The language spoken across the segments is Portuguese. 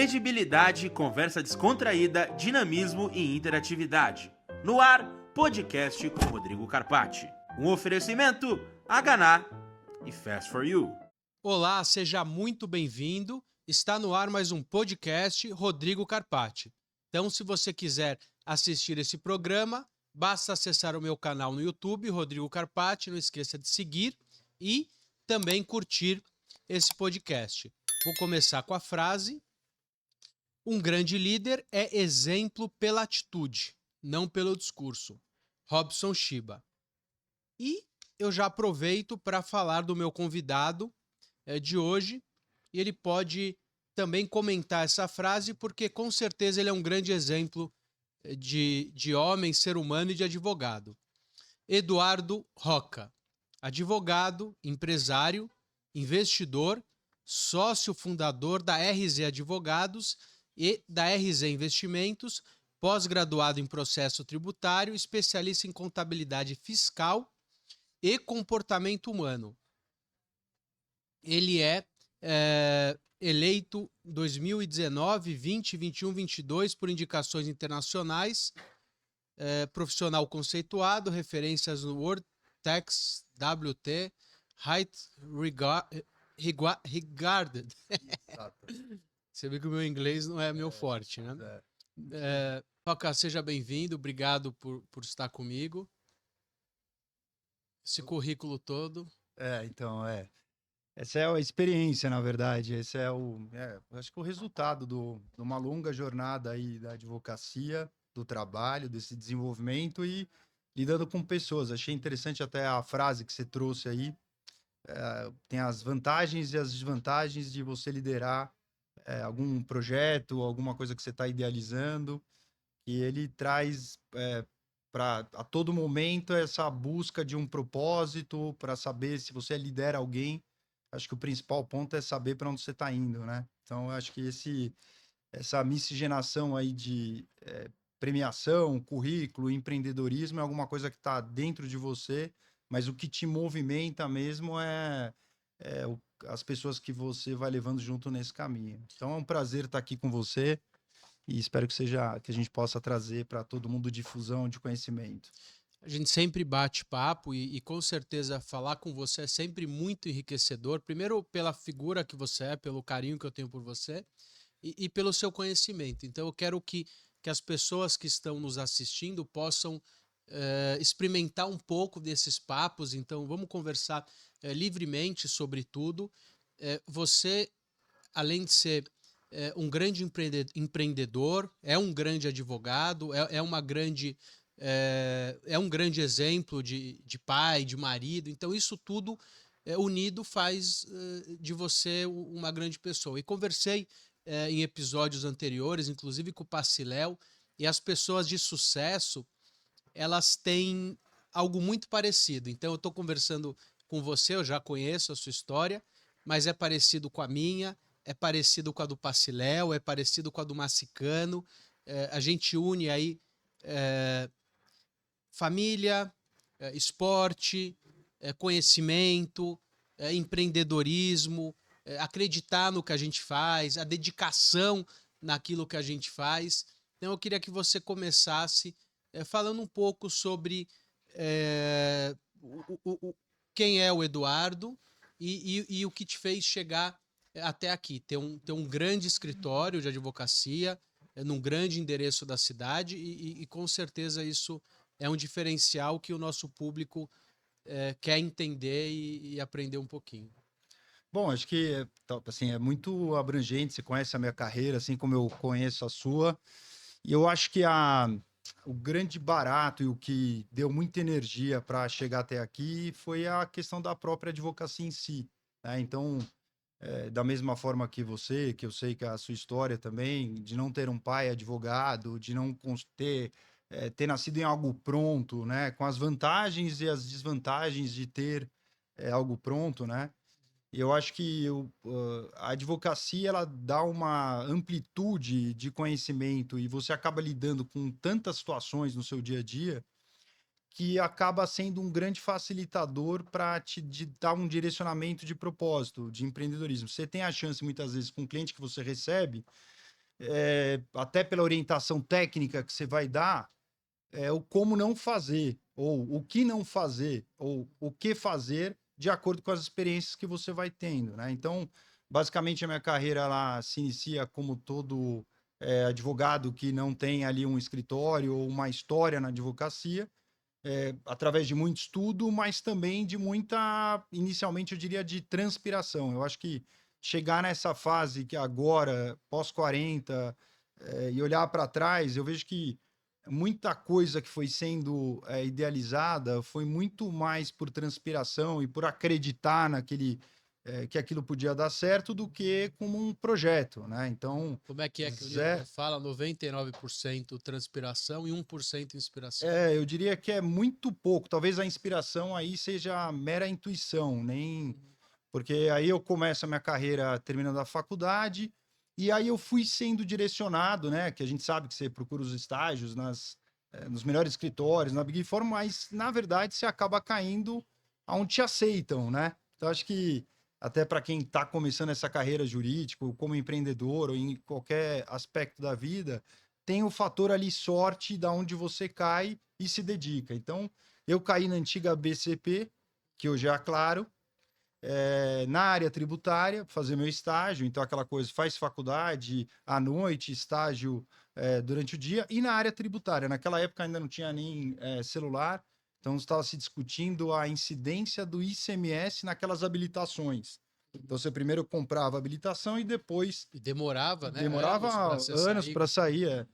Credibilidade, conversa descontraída, dinamismo e interatividade. No ar, podcast com Rodrigo Carpati. Um oferecimento, Haganá e Fast for You. Olá, seja muito bem-vindo. Está no ar mais um podcast Rodrigo Carpati. Então, se você quiser assistir esse programa, basta acessar o meu canal no YouTube, Rodrigo Carpati. Não esqueça de seguir e também curtir esse podcast. Vou começar com a frase: um grande líder é exemplo pela atitude, não pelo discurso. Robson Shiba. E eu já aproveito para falar do meu convidado de hoje, e ele pode também comentar essa frase, porque com certeza ele é um grande exemplo de homem, ser humano e de advogado. Eduardo Roca, advogado, empresário, investidor, sócio fundador da RZ Advogados e da RZ Investimentos, pós-graduado em processo tributário, especialista em contabilidade fiscal e comportamento humano. Ele é eleito 2019, 20, 21, 22 por indicações internacionais, profissional conceituado, referências no World Tax, WT, Height Regarded. Você vê que o meu inglês não é meu forte, né? Roca, seja bem-vindo, obrigado por estar comigo. Esse currículo todo. Essa é a experiência, na verdade. Esse é acho que o resultado de uma longa jornada aí da advocacia, do trabalho, desse desenvolvimento e lidando com pessoas. Achei interessante até a frase que você trouxe aí. Tem as vantagens e as desvantagens de você liderar algum projeto, alguma coisa que você está idealizando. E ele traz para a todo momento essa busca de um propósito, para saber se você lidera alguém. Acho que o principal ponto é saber para onde você está indo, né? Então, eu acho que essa miscigenação aí de premiação, currículo, empreendedorismo é alguma coisa que está dentro de você, mas o que te movimenta mesmo as pessoas que você vai levando junto nesse caminho. Então, é um prazer estar aqui com você e espero que a gente possa trazer para todo mundo difusão de conhecimento. A gente sempre bate papo e com certeza falar com você é sempre muito enriquecedor. Primeiro, pela figura que você é, pelo carinho que eu tenho por você e pelo seu conhecimento. Então, eu quero que as pessoas que estão nos assistindo possam experimentar um pouco desses papos. Então, vamos conversar livremente sobre tudo. Você, além de ser um grande empreendedor, é um grande advogado, é um grande exemplo de pai, de marido. Então, isso tudo unido faz de você uma grande pessoa. E conversei em episódios anteriores, inclusive com o Paciléu, e as pessoas de sucesso, elas têm algo muito parecido. Então, eu estou conversando com você, eu já conheço a sua história, mas é parecido com a minha, é parecido com a do Paciléu, é parecido com a do Massicano. A gente une aí família, esporte, conhecimento, empreendedorismo, acreditar no que a gente faz, a dedicação naquilo que a gente faz. Então, eu queria que você começasse falando um pouco sobre quem é o Eduardo e o que te fez chegar até aqui. Ter um grande escritório de advocacia, num grande endereço da cidade e com certeza isso é um diferencial que o nosso público quer entender e aprender um pouquinho. Bom, acho que assim, é muito abrangente. Você conhece a minha carreira, assim como eu conheço a sua. E eu acho que o grande barato e o que deu muita energia para chegar até aqui foi a questão da própria advocacia em si, né? Então, da mesma forma que você, que eu sei que a sua história também, de não ter um pai advogado, de não ter nascido em algo pronto, né? Com as vantagens e as desvantagens de ter algo pronto, né? E eu acho que a advocacia ela dá uma amplitude de conhecimento e você acaba lidando com tantas situações no seu dia a dia que acaba sendo um grande facilitador para te dar um direcionamento de propósito, de empreendedorismo. Você tem a chance, muitas vezes, com o cliente que você recebe, até pela orientação técnica que você vai dar, o como não fazer, ou o que não fazer, ou o que fazer de acordo com as experiências que você vai tendo, né? Então, basicamente, a minha carreira lá se inicia como todo advogado que não tem ali um escritório ou uma história na advocacia, através de muito estudo, mas também de muita, inicialmente eu diria, de transpiração. Eu acho que chegar nessa fase que agora, pós-40, e olhar para trás, eu vejo que muita coisa que foi sendo idealizada foi muito mais por transpiração e por acreditar que aquilo podia dar certo do que como um projeto, né? Então, Como é que o livro fala? 99% transpiração e 1% inspiração. eu diria que é muito pouco. Talvez a inspiração aí seja mera intuição, nem porque aí eu começo a minha carreira terminando a faculdade e aí eu fui sendo direcionado, né? Que a gente sabe que você procura os estágios nos melhores escritórios, na Big Four, mas na verdade você acaba caindo aonde te aceitam, né? Então acho que até para quem está começando essa carreira jurídica, ou como empreendedor ou em qualquer aspecto da vida, tem o fator ali sorte da onde você cai e se dedica. Então eu caí na antiga BCP, que hoje é a Claro, na área tributária, fazer meu estágio, então aquela coisa, faz faculdade à noite, estágio durante o dia, e na área tributária. Naquela época ainda não tinha nem celular, então estava se discutindo a incidência do ICMS naquelas habilitações. Então você primeiro comprava a habilitação e depois... E demorava, né? Demorava anos para sair.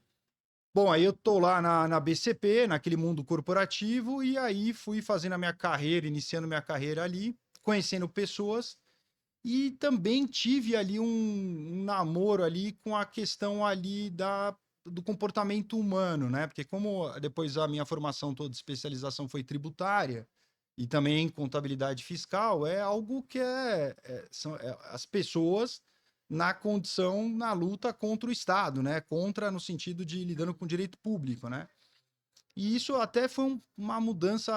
Bom, aí eu tô lá na BCP, naquele mundo corporativo, e aí fui fazendo a minha carreira, iniciando minha carreira ali, conhecendo pessoas e também tive ali um namoro ali com a questão ali do comportamento humano, né? Porque como depois a minha formação toda de especialização foi tributária e também em contabilidade fiscal, é algo que são as pessoas na condição, na luta contra o Estado, né? Contra no sentido de lidando com direito público, né? E isso até foi uma mudança,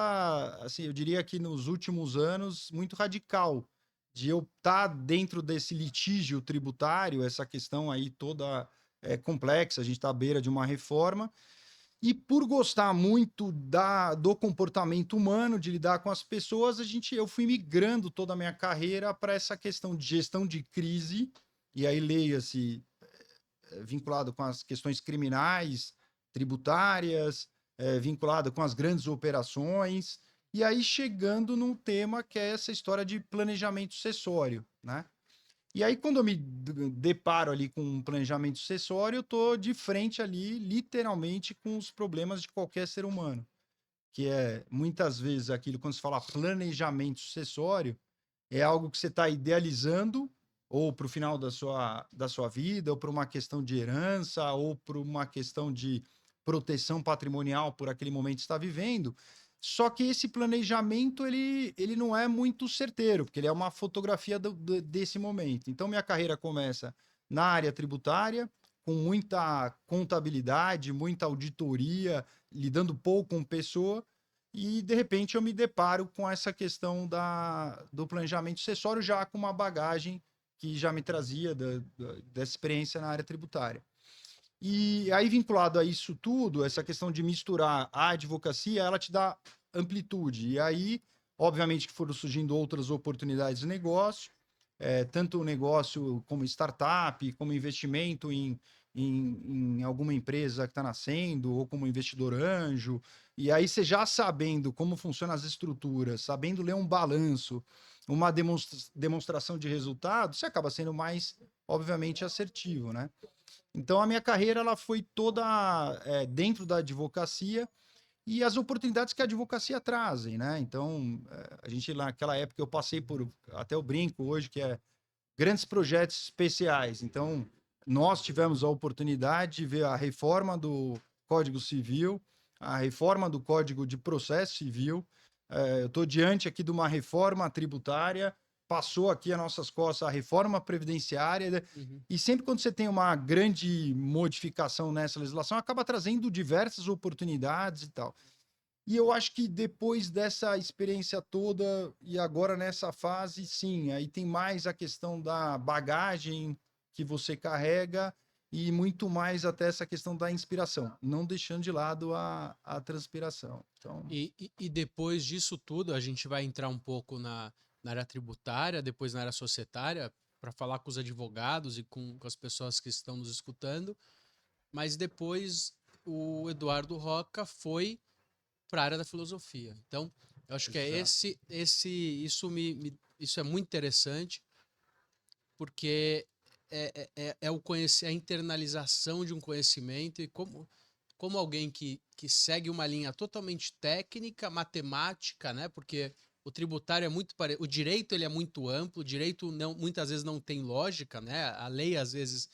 assim, eu diria que nos últimos anos, muito radical, de eu estar dentro desse litígio tributário, essa questão aí toda complexa, a gente está à beira de uma reforma, e por gostar muito do comportamento humano, de lidar com as pessoas, eu fui migrando toda a minha carreira para essa questão de gestão de crise, e aí leia-se vinculado com as questões criminais, tributárias, vinculado com as grandes operações, e aí chegando num tema que é essa história de planejamento sucessório, né? E aí, quando eu me deparo ali com um planejamento sucessório, eu estou de frente ali, literalmente, com os problemas de qualquer ser humano. Que é, muitas vezes, aquilo, quando se fala planejamento sucessório, é algo que você está idealizando, ou para o final da sua vida, ou para uma questão de herança, ou para uma questão de proteção patrimonial por aquele momento que está vivendo. Só que esse planejamento ele não é muito certeiro, porque ele é uma fotografia desse momento. Então, minha carreira começa na área tributária, com muita contabilidade, muita auditoria, lidando pouco com pessoa, e de repente eu me deparo com essa questão do planejamento sucessório, já com uma bagagem que já me trazia dessa experiência na área tributária. E aí, vinculado a isso tudo, essa questão de misturar a advocacia, ela te dá amplitude. E aí, obviamente, que foram surgindo outras oportunidades de negócio, tanto negócio como startup, como investimento em alguma empresa que está nascendo, ou como investidor anjo. E aí, você já sabendo como funcionam as estruturas, sabendo ler um balanço, uma demonstração de resultado, você acaba sendo mais, obviamente, assertivo, né? Então, a minha carreira ela foi toda dentro da advocacia e as oportunidades que a advocacia trazem, né? Então, a gente naquela época eu passei por, até o brinco hoje, que é grandes projetos especiais. Então, nós tivemos a oportunidade de ver a reforma do Código Civil, a reforma do Código de Processo Civil. Eu estou diante aqui de uma reforma tributária, passou aqui às nossas costas a reforma previdenciária, e sempre quando você tem uma grande modificação nessa legislação, acaba trazendo diversas oportunidades e tal. E eu acho que depois dessa experiência toda, e agora nessa fase, sim, aí tem mais a questão da bagagem que você carrega e muito mais até essa questão da inspiração, não deixando de lado a transpiração. Então, E depois disso tudo, a gente vai entrar um pouco na área tributária, depois na área societária, para falar com os advogados e com as pessoas que estão nos escutando. Mas depois o Eduardo Roca foi para a área da filosofia. Então, eu acho que é exato. isso é muito interessante, porque é a internalização de um conhecimento e como alguém que segue uma linha totalmente técnica, matemática, né? Porque o tributário é muito o direito ele é muito amplo, o direito não, muitas vezes não tem lógica, né? A lei às vezes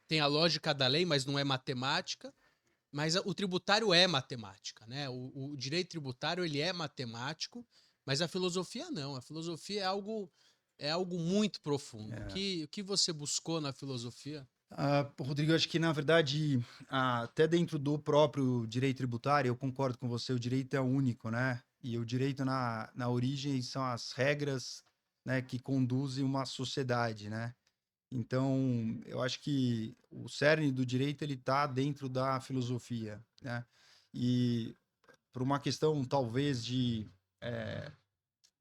tem a lógica da lei, mas não é matemática. Mas o tributário é matemática, né? O direito tributário ele é matemático, mas a filosofia não. A filosofia é algo muito profundo. É. O que você buscou na filosofia? Rodrigo, acho que na verdade, até dentro do próprio direito tributário, eu concordo com você, o direito é único, né? E o direito na origem são as regras, né, que conduzem uma sociedade, né? Então, eu acho que o cerne do direito ele está dentro da filosofia, né? E por uma questão talvez de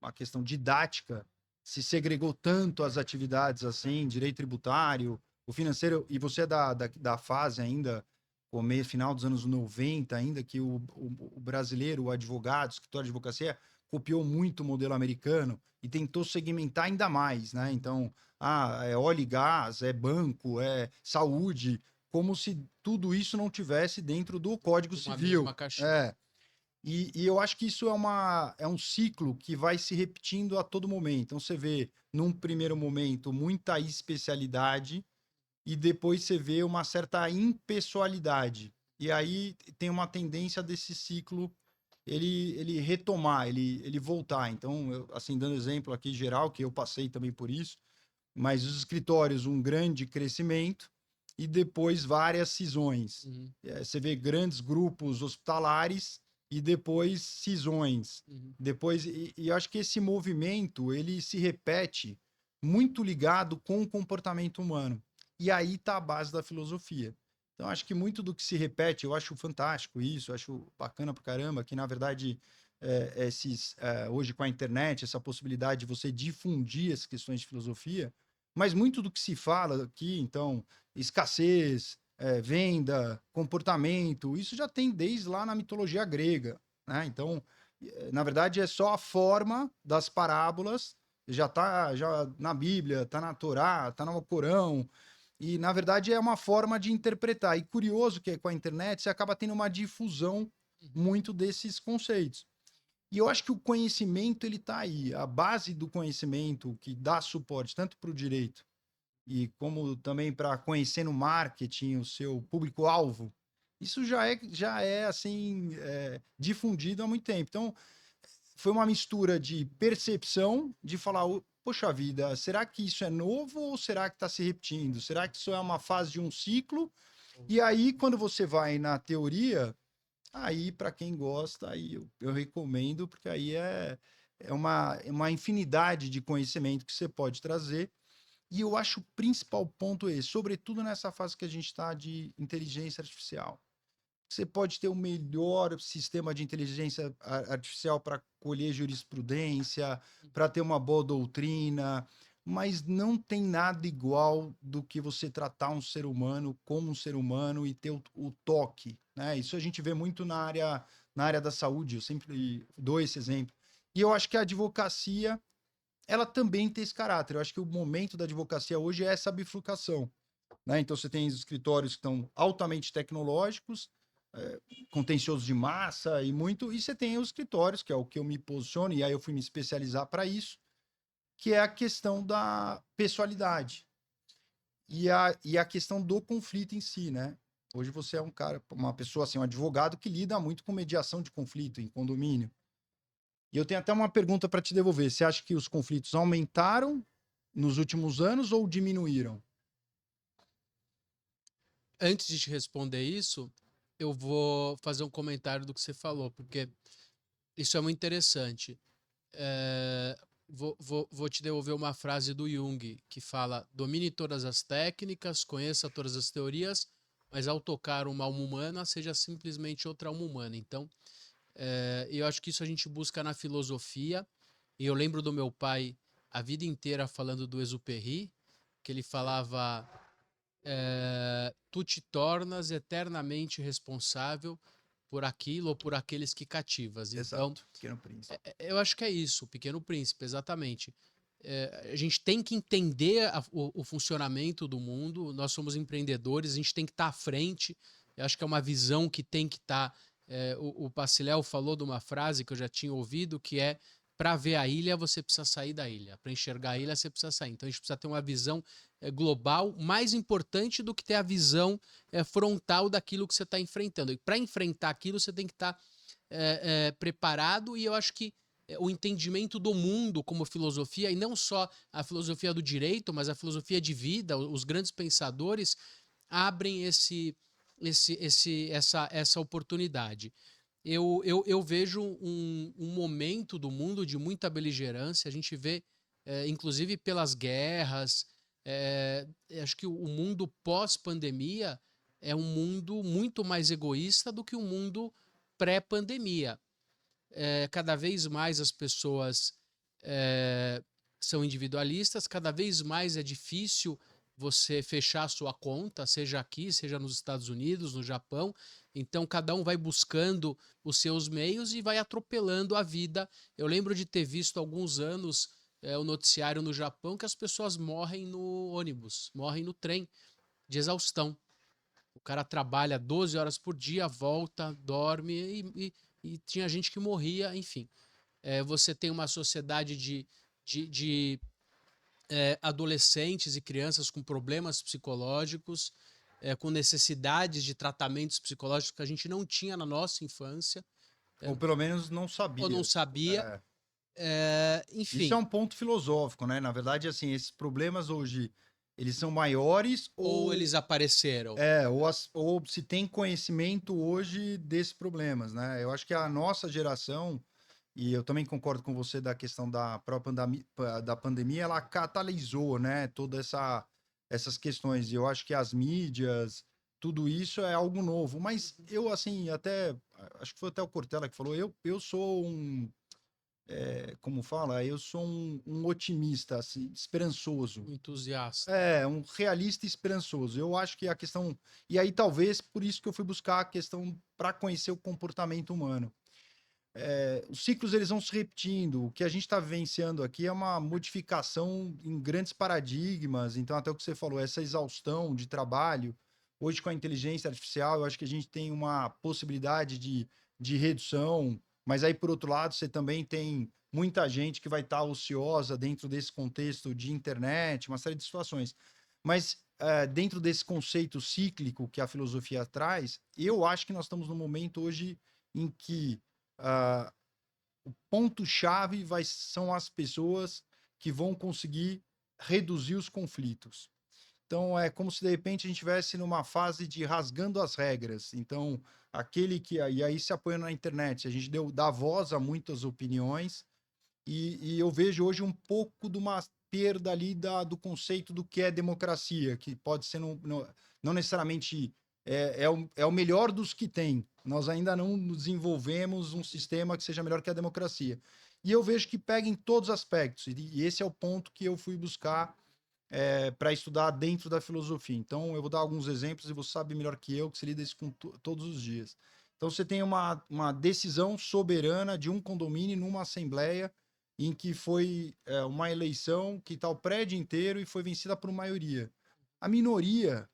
uma questão didática, se segregou tanto as atividades assim, direito tributário, o financeiro, e você é da fase ainda, começo, final dos anos 90 ainda, que o brasileiro, o advogado, o escritório de advocacia, copiou muito o modelo americano e tentou segmentar ainda mais, né? Então, é óleo e gás, é banco, é saúde, como se tudo isso não tivesse dentro do Código Uma Civil. mesma caixinha. É, e eu acho que isso é um ciclo que vai se repetindo a todo momento. Então, você vê, num primeiro momento, muita especialidade, e depois você vê uma certa impessoalidade. E aí tem uma tendência desse ciclo ele retomar, ele voltar. Então, assim, dando exemplo aqui geral, que eu passei também por isso, mas os escritórios, um grande crescimento e depois várias cisões. Uhum, Você vê grandes grupos hospitalares e depois cisões. uhum. Depois, e acho que esse movimento ele se repete muito ligado com o comportamento humano. E aí está a base da filosofia. Então, acho que muito do que se repete, eu acho fantástico isso, eu acho bacana pra caramba, que na verdade, hoje com a internet, essa possibilidade de você difundir as questões de filosofia, mas muito do que se fala aqui, então, escassez, venda, comportamento, isso já tem desde lá na mitologia grega, né? Então, na verdade, é só a forma das parábolas, já está já na Bíblia, está na Torá, está no Corão, e na verdade é uma forma de interpretar. E curioso que com a internet você acaba tendo uma difusão muito desses conceitos. E eu acho que o conhecimento ele está aí, a base do conhecimento que dá suporte tanto para o direito e como também para conhecer no marketing o seu público-alvo, isso já é assim, difundido há muito tempo. Então, foi uma mistura de percepção, de falar, poxa vida, será que isso é novo ou será que está se repetindo? Será que isso é uma fase de um ciclo? E aí, quando você vai na teoria, aí, para quem gosta, aí eu recomendo, porque aí é uma infinidade de conhecimento que você pode trazer. E eu acho o principal ponto esse, sobretudo nessa fase que a gente está de inteligência artificial. Você pode ter o melhor sistema de inteligência artificial para colher jurisprudência, para ter uma boa doutrina, mas não tem nada igual do que você tratar um ser humano como um ser humano e ter o toque, né? Isso a gente vê muito na área da saúde, eu sempre dou esse exemplo. E eu acho que a advocacia, ela também tem esse caráter. Eu acho que o momento da advocacia hoje é essa bifurcação, né? Então você tem os escritórios que estão altamente tecnológicos, contencioso de massa e muito, e você tem os escritórios, que é o que eu me posiciono, e aí eu fui me especializar para isso, que é a questão da pessoalidade e a questão do conflito em si, né? Hoje você é um cara, uma pessoa assim, um advogado que lida muito com mediação de conflito em condomínio. E eu tenho até uma pergunta para te devolver. Você acha que os conflitos aumentaram nos últimos anos ou diminuíram? Antes de te responder isso, eu vou fazer um comentário do que você falou, porque isso é muito interessante. Vou te devolver uma frase do Jung, que fala: domine todas as técnicas, conheça todas as teorias, mas ao tocar uma alma humana, seja simplesmente outra alma humana. Então, eu acho que isso a gente busca na filosofia. E eu lembro do meu pai a vida inteira falando do Exupéry, que ele falava: tu te tornas eternamente responsável por aquilo ou por aqueles que cativas. Então, Exato, Pequeno Príncipe. eu acho que é isso, o Pequeno Príncipe, exatamente. A gente tem que entender o funcionamento do mundo, nós somos empreendedores, a gente tem que estar à frente. Eu acho que é uma visão que tem que estar. O Paciléu falou de uma frase que eu já tinha ouvido, que é: para ver a ilha, você precisa sair da ilha. Para enxergar a ilha, você precisa sair. Então, a gente precisa ter uma visão global, mais importante do que ter a visão frontal daquilo que você está enfrentando. E para enfrentar aquilo, você tem que estar preparado, e eu acho que o entendimento do mundo como filosofia, e não só a filosofia do direito, mas a filosofia de vida, os grandes pensadores abrem essa oportunidade. Eu vejo um momento do mundo de muita beligerância, a gente vê, inclusive pelas guerras, acho que o mundo pós-pandemia é um mundo muito mais egoísta do que o mundo pré-pandemia. Cada vez mais as pessoas são individualistas, cada vez mais é difícil você fechar a sua conta, seja aqui, seja nos Estados Unidos, no Japão. Então, cada um vai buscando os seus meios e vai atropelando a vida. Eu lembro de ter visto há alguns anos o noticiário no Japão que as pessoas morrem no ônibus, morrem no trem, de exaustão. O cara trabalha 12 horas por dia, volta, dorme e tinha gente que morria, enfim. Você tem uma sociedade de adolescentes e crianças com problemas psicológicos, com necessidades de tratamentos psicológicos que a gente não tinha na nossa infância. Ou pelo menos não sabia. Ou não sabia. Enfim. Isso é um ponto filosófico, né? Na verdade, assim, esses problemas hoje, eles são maiores ou eles apareceram. Ou se tem conhecimento hoje desses problemas, né? Eu acho que a nossa geração, e eu também concordo com você da questão da própria da pandemia, ela catalisou, né, todas essas questões. E eu acho que as mídias, tudo isso é algo novo. Mas eu, assim, acho que foi até o Cortella que falou, eu sou como fala, eu sou um otimista, assim, esperançoso. Um entusiasta. Um realista esperançoso. Eu acho que a questão... E aí, talvez, por isso que eu fui buscar a questão para conhecer o comportamento humano. Os ciclos, eles vão se repetindo. O que a gente está vivenciando aqui é uma modificação em grandes paradigmas. Então, até o que você falou, essa exaustão de trabalho. Hoje, com a inteligência artificial, eu acho que a gente tem uma possibilidade de redução. Mas aí, por outro lado, você também tem muita gente que vai estar ociosa dentro desse contexto de internet, uma série de situações. Mas dentro desse conceito cíclico que a filosofia traz, eu acho que nós estamos num momento hoje em que o ponto-chave são as pessoas que vão conseguir reduzir os conflitos. Então, é como se, de repente, a gente estivesse numa fase de rasgando as regras. Então, aquele que... E aí, se apoiando na internet, a gente dá voz a muitas opiniões, e eu vejo hoje um pouco de uma perda ali do conceito do que é democracia, que pode ser não necessariamente é o melhor dos que tem. Nós ainda não desenvolvemos um sistema que seja melhor que a democracia. E eu vejo que pega em todos os aspectos, e esse é o ponto que eu fui buscar para estudar dentro da filosofia. Então, eu vou dar alguns exemplos e você sabe melhor que eu que se lida isso com todos os dias. Então, você tem uma decisão soberana de um condomínio numa assembleia em que foi uma eleição que está o prédio inteiro e foi vencida por maioria. A minoria,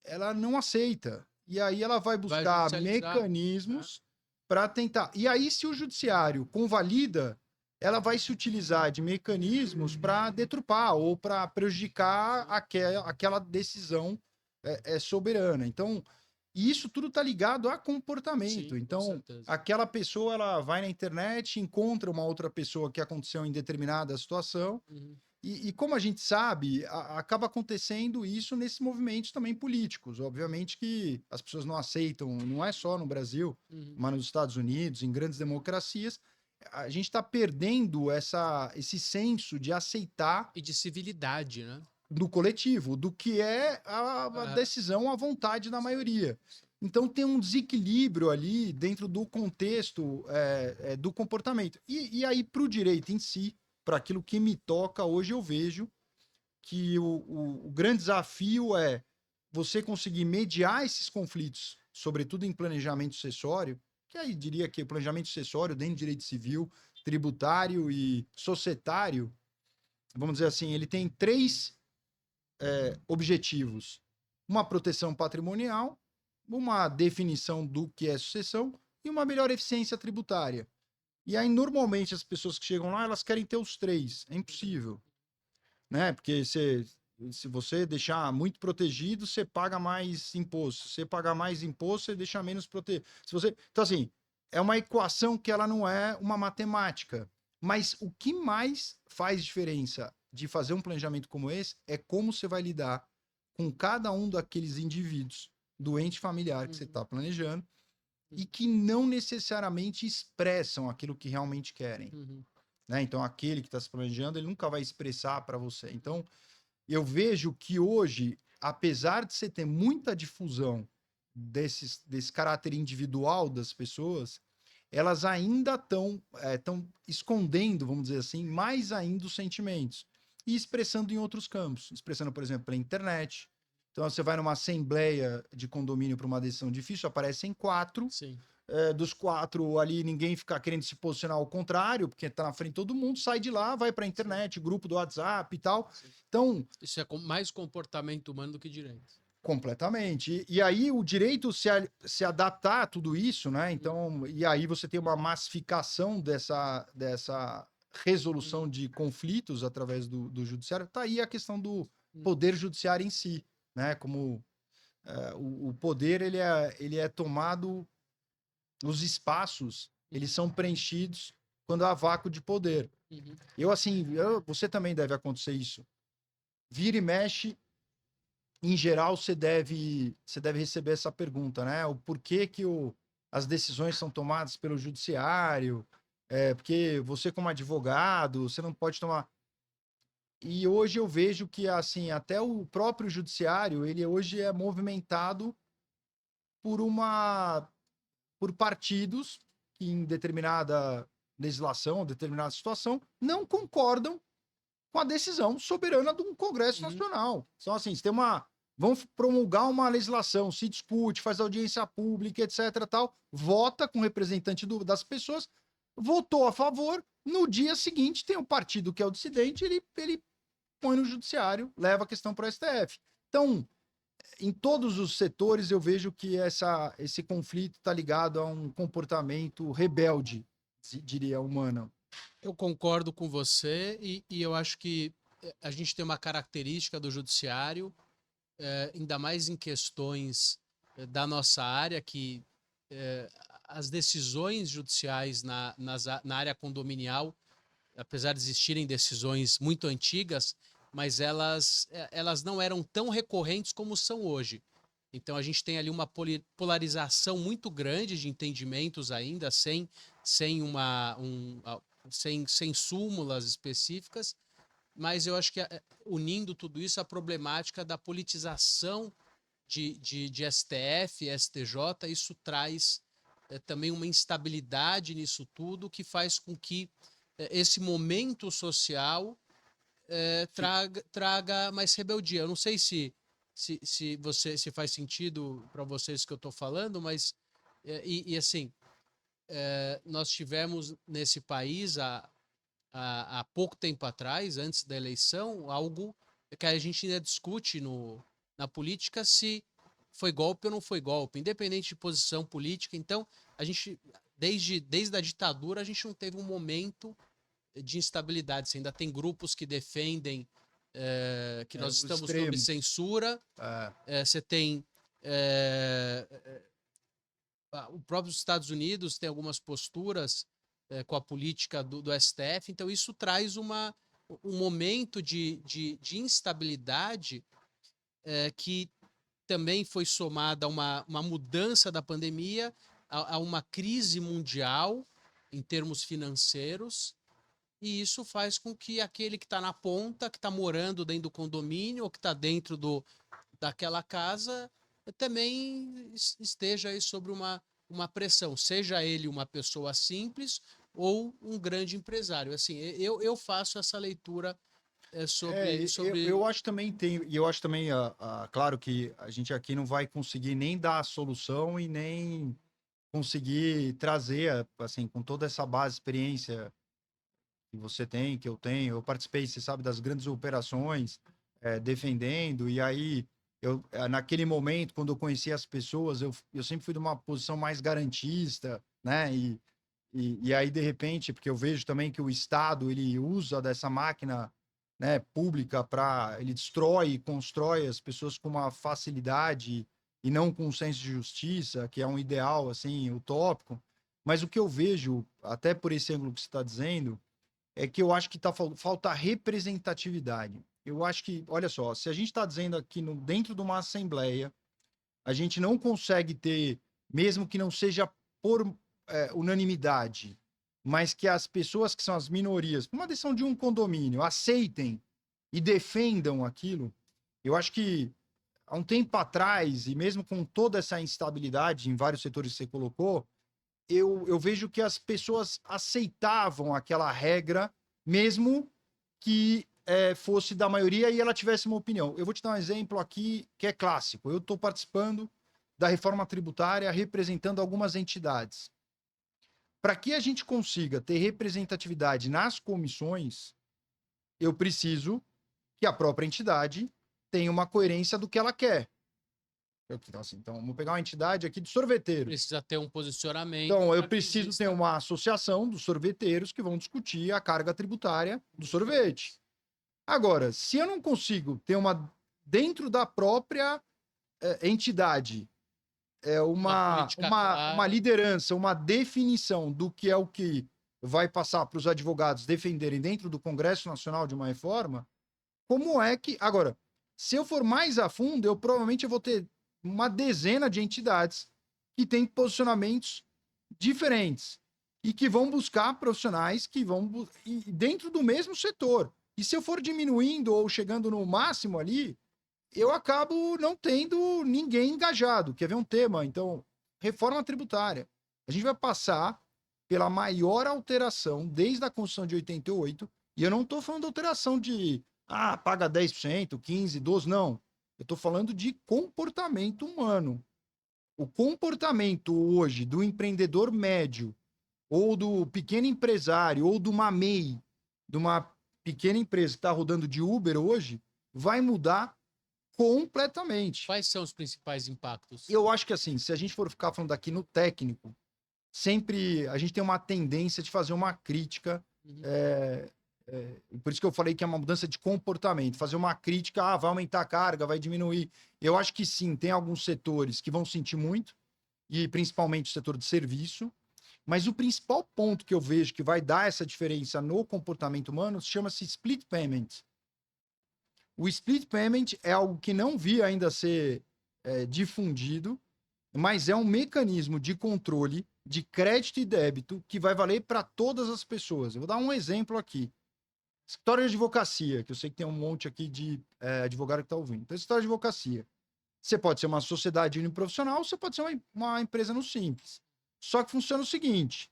ela não aceita. E aí ela vai buscar mecanismos para tentar. E aí, se o judiciário convalida, ela vai se utilizar de mecanismos para deturpar ou para prejudicar aquela decisão soberana. Então, isso tudo está ligado a comportamento. Sim, então, aquela pessoa, ela vai na internet, encontra uma outra pessoa que aconteceu em determinada situação, e como a gente sabe, acaba acontecendo isso nesses movimentos também políticos. Obviamente que as pessoas não aceitam, não é só no Brasil, mas nos Estados Unidos, em grandes democracias, a gente está perdendo esse senso de aceitar E de civilidade, né? do coletivo, do que é a decisão, a vontade da maioria. Então tem um desequilíbrio ali dentro do contexto do comportamento. E aí, para o direito em si, para aquilo que me toca, hoje eu vejo que o grande desafio é você conseguir mediar esses conflitos, sobretudo em planejamento sucessório, que aí diria que planejamento sucessório dentro de direito civil, tributário e societário, vamos dizer assim, ele tem três objetivos: uma proteção patrimonial, uma definição do que é sucessão e uma melhor eficiência tributária. E aí, normalmente, as pessoas que chegam lá, elas querem ter os três. É impossível, né? Porque se você deixar muito protegido, você paga mais imposto. Se você pagar mais imposto, você deixa menos protegido. Então, assim, é uma equação que ela não é uma matemática. Mas o que mais faz diferença de fazer um planejamento como esse é como você vai lidar com cada um daqueles indivíduos, doente familiar que você está planejando, e que não necessariamente expressam aquilo que realmente querem. Né? Então, aquele que está se planejando, ele nunca vai expressar para você. Então, eu vejo que hoje, apesar de você ter muita difusão desse caráter individual das pessoas, elas ainda estão escondendo, vamos dizer assim, mais ainda os sentimentos e expressando em outros campos, expressando, por exemplo, pela internet. Então, você vai numa assembleia de condomínio para uma decisão difícil, aparecem 4. Sim. Dos 4 ali, ninguém fica querendo se posicionar ao contrário, porque tá na frente de todo mundo, sai de lá, vai para a internet, grupo do WhatsApp e tal. Então, isso é mais comportamento humano do que direito. Completamente. E aí o direito se adaptar a tudo isso, né? Então, e aí você tem uma massificação dessa resolução de conflitos através do judiciário. Tá aí a questão do poder judiciário em si, né? Como o poder ele é tomado, os espaços eles são preenchidos quando há vácuo de poder. Você também deve acontecer isso. Vira e mexe. Em geral, você deve receber essa pergunta, né? O porquê que as decisões são tomadas pelo judiciário, porque você, como advogado, você não pode tomar. E hoje eu vejo que, assim, até o próprio judiciário, ele hoje é movimentado por partidos que, em determinada legislação, determinada situação, não concordam com a decisão soberana de um Congresso Nacional. Então, assim, você tem vão promulgar uma legislação, se discute, faz audiência pública, etc, tal, vota com o representante das pessoas, votou a favor, no dia seguinte tem o partido que é o dissidente, ele põe no judiciário, leva a questão para o STF. Então, em todos os setores eu vejo que esse conflito está ligado a um comportamento rebelde, diria, humano. Eu concordo com você e eu acho que a gente tem uma característica do judiciário, ainda mais em questões da nossa área, que as decisões judiciais na área condominial, apesar de existirem decisões muito antigas, mas elas não eram tão recorrentes como são hoje. Então a gente tem ali uma polarização muito grande de entendimentos ainda, sem súmulas específicas, mas eu acho que unindo tudo isso, a problemática da politização de STF, STJ, isso traz também uma instabilidade nisso tudo, que faz com que esse momento social traga mais rebeldia. Eu não sei se faz sentido para vocês que eu estou falando, mas assim, nós tivemos nesse país há pouco tempo atrás, antes da eleição, algo que a gente ainda discute na política, se foi golpe ou não foi golpe, independente de posição política. Então, a gente, desde a ditadura, a gente não teve um momento de instabilidade. Você ainda tem grupos que defendem que nós estamos sob censura. Você tem o próprio Estados Unidos tem algumas posturas com a política do STF. Então, isso traz um momento de instabilidade que também foi somada a uma mudança da pandemia, a uma crise mundial em termos financeiros, e isso faz com que aquele que está na ponta, que está morando dentro do condomínio, ou que está dentro daquela casa, também esteja aí sobre uma pressão, seja ele uma pessoa simples ou um grande empresário. Assim, eu faço essa leitura sobre... Eu acho também e eu acho também, claro que a gente aqui não vai conseguir nem dar a solução e nem conseguir trazer, assim, com toda essa base, experiência que você tem, que eu tenho. Eu participei, você sabe, das grandes operações, defendendo, e aí, naquele momento, quando eu conheci as pessoas, eu sempre fui de uma posição mais garantista, né? E aí, de repente, porque eu vejo também que o Estado, ele usa dessa máquina, né, pública ele destrói e constrói as pessoas com uma facilidade e não com um senso de justiça, que é um ideal, assim, utópico. Mas o que eu vejo, até por esse ângulo que você está dizendo, é que eu acho que falta representatividade. Eu acho que, olha só, se a gente está dizendo aqui dentro de uma assembleia, a gente não consegue ter, mesmo que não seja por unanimidade, mas que as pessoas que são as minorias, por uma decisão de um condomínio, aceitem e defendam aquilo. Eu acho que há um tempo atrás, e mesmo com toda essa instabilidade em vários setores que você colocou, eu vejo que as pessoas aceitavam aquela regra, mesmo que fosse da maioria e ela tivesse uma opinião. Eu vou te dar um exemplo aqui que é clássico. Eu estou participando da reforma tributária, representando algumas entidades. Para que a gente consiga ter representatividade nas comissões, eu preciso que a própria entidade tenha uma coerência do que ela quer. Então, vamos pegar uma entidade aqui de sorveteiros. Precisa ter um posicionamento. Então, eu preciso ter uma associação dos sorveteiros que vão discutir a carga tributária do sorvete. Agora, se eu não consigo ter dentro da própria entidade, uma liderança, uma definição do que é o que vai passar para os advogados defenderem dentro do Congresso Nacional de uma reforma, como é que... Agora, se eu for mais a fundo, eu provavelmente vou ter uma dezena de entidades que têm posicionamentos diferentes e que vão buscar profissionais que vão dentro do mesmo setor. E se eu for diminuindo ou chegando no máximo ali, eu acabo não tendo ninguém engajado. Quer ver um tema? Então, reforma tributária. A gente vai passar pela maior alteração desde a Constituição de 88, e eu não estou falando de alteração de paga 10%, 15%, 12%, não. Eu estou falando de comportamento humano. O comportamento hoje do empreendedor médio, ou do pequeno empresário, ou de uma MEI, de uma pequena empresa que está rodando de Uber hoje, vai mudar completamente. Quais são os principais impactos? Eu acho que, assim, se a gente for ficar falando aqui no técnico, sempre a gente tem uma tendência de fazer uma crítica. Por isso que eu falei que é uma mudança de comportamento. Fazer uma crítica, vai aumentar a carga, vai diminuir. Eu acho que sim, tem alguns setores que vão sentir muito, e principalmente o setor de serviço. Mas o principal ponto que eu vejo que vai dar essa diferença no comportamento humano chama-se split payment. O split payment é algo que não vi ainda ser difundido, mas é um mecanismo de controle de crédito e débito que vai valer para todas as pessoas. Eu vou dar um exemplo aqui. Escritório de advocacia, que eu sei que tem um monte aqui de advogado que está ouvindo. Então, escritório de advocacia. Você pode ser uma sociedade uniprofissional, você pode ser uma empresa no Simples. Só que funciona o seguinte: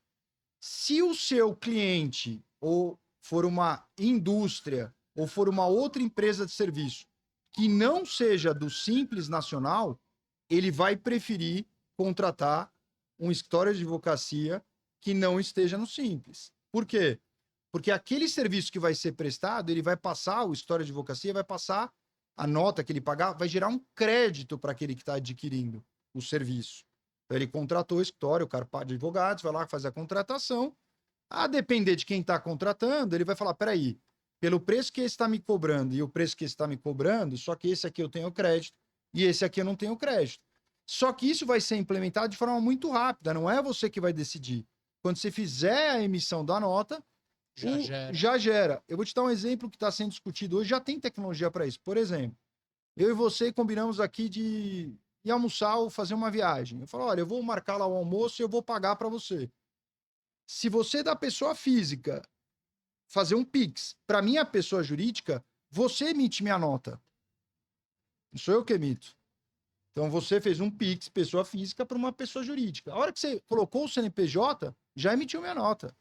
se o seu cliente ou for uma indústria ou for uma outra empresa de serviço que não seja do Simples Nacional, ele vai preferir contratar um escritório de advocacia que não esteja no Simples. Por quê? Porque aquele serviço que vai ser prestado, ele vai passar, o escritório de advocacia vai passar a nota que ele pagar, vai gerar um crédito para aquele que está adquirindo o serviço. Então, ele contratou o escritório, o Carpati de Advogados, vai lá fazer a contratação. A depender de quem está contratando, ele vai falar, peraí, pelo preço que esse está me cobrando e o preço que esse está me cobrando, só que esse aqui eu tenho crédito e esse aqui eu não tenho crédito. Só que isso vai ser implementado de forma muito rápida, não é você que vai decidir. Quando você fizer a emissão da nota, já gera. Eu vou te dar um exemplo que está sendo discutido hoje, já tem tecnologia para isso. Por exemplo, eu e você combinamos aqui de ir almoçar ou fazer uma viagem. Eu falo, olha, eu vou marcar lá o almoço e eu vou pagar para você. Se você da pessoa física fazer um Pix para minha pessoa jurídica, você emite minha nota. Não sou eu que emito. Então você fez um Pix, pessoa física, para uma pessoa jurídica. A hora que você colocou o CNPJ, já emitiu minha nota.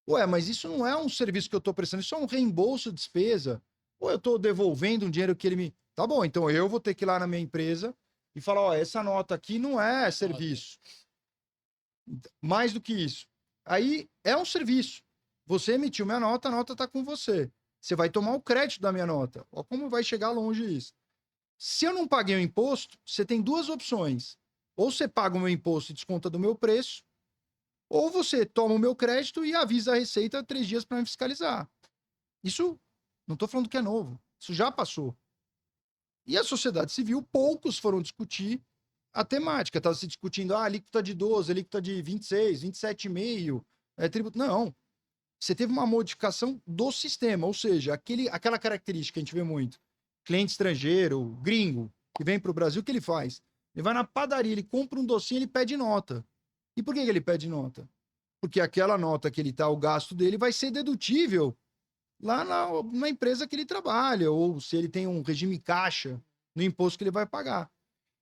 Ué, mas isso não é um serviço que eu estou prestando, isso é um reembolso de despesa. Ou eu estou devolvendo um dinheiro que ele me. Tá bom, então eu vou ter que ir lá na minha empresa e falar: ó, essa nota aqui não é serviço. Mais do que isso. Aí é um serviço. Você emitiu minha nota, a nota está com você. Você vai tomar o crédito da minha nota. Olha como vai chegar longe isso. Se eu não paguei o imposto, você tem duas opções. Ou você paga o meu imposto e desconta do meu preço, ou você toma o meu crédito e avisa a Receita 3 dias para me fiscalizar. Isso, não estou falando que é novo. Isso já passou. E a sociedade civil, poucos foram discutir a temática. Estava se discutindo, alíquota de 12, alíquota de 26, 27,5, tributo. Não. Você teve uma modificação do sistema, ou seja, aquela característica que a gente vê muito. Cliente estrangeiro, gringo, que vem para o Brasil, o que ele faz? Ele vai na padaria, ele compra um docinho, ele pede nota. E por que ele pede nota? Porque aquela nota que ele tá, o gasto dele vai ser dedutível lá na empresa que ele trabalha, ou se ele tem um regime caixa no imposto que ele vai pagar.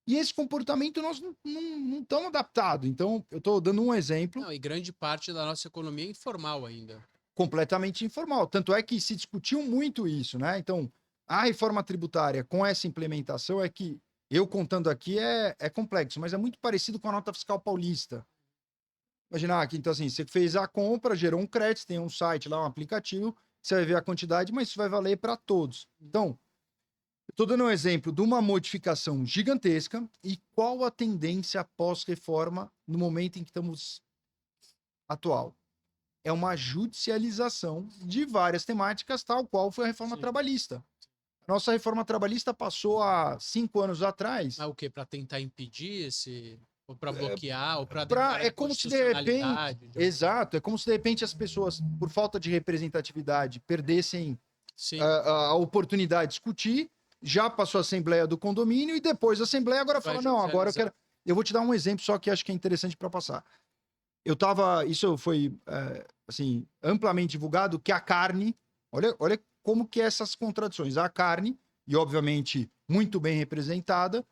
E esse comportamento nós não estamos adaptados. Então, eu estou dando um exemplo. Não, e grande parte da nossa economia é informal ainda. Completamente informal. Tanto é que se discutiu muito isso, né? Então, a reforma tributária com essa implementação é que, eu contando aqui, é complexo, mas é muito parecido com a nota fiscal paulista. Imaginar aqui, então assim, você fez a compra, gerou um crédito, tem um site lá, um aplicativo, você vai ver a quantidade, mas isso vai valer para todos. Então, eu estou dando um exemplo de uma modificação gigantesca e qual a tendência pós-reforma no momento em que estamos atual. É uma judicialização de várias temáticas, tal qual foi a reforma trabalhista. A nossa reforma trabalhista passou há 5 anos atrás. Mas o quê? Para tentar impedir esse... Ou para bloquear, ou para... É como se de repente... Exato, é como se de repente as pessoas, por falta de representatividade, perdessem a oportunidade de discutir. Já passou a assembleia do condomínio e depois a assembleia agora fala, não, agora eu quero... Eu vou te dar um exemplo só que acho que é interessante para passar. Isso foi, assim, amplamente divulgado, que a carne... Olha como que é essas contradições. A carne, e obviamente muito bem representada,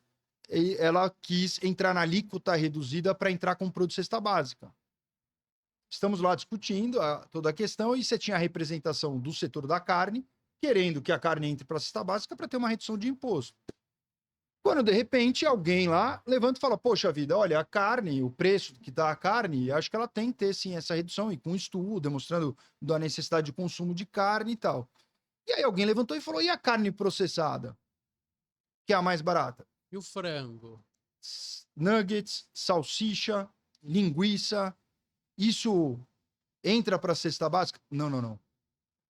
ela quis entrar na alíquota reduzida para entrar com produto de cesta básica. Estamos lá discutindo toda a questão e você tinha a representação do setor da carne, querendo que a carne entre para a cesta básica para ter uma redução de imposto. Quando, de repente, alguém lá levanta e fala, poxa vida, olha, a carne, o preço que dá a carne, acho que ela tem que ter, sim, essa redução, e com um estudo, demonstrando a necessidade de consumo de carne e tal. E aí alguém levantou e falou, e a carne processada? Que é a mais barata? E o frango? Nuggets, salsicha, linguiça, isso entra para a cesta básica? Não.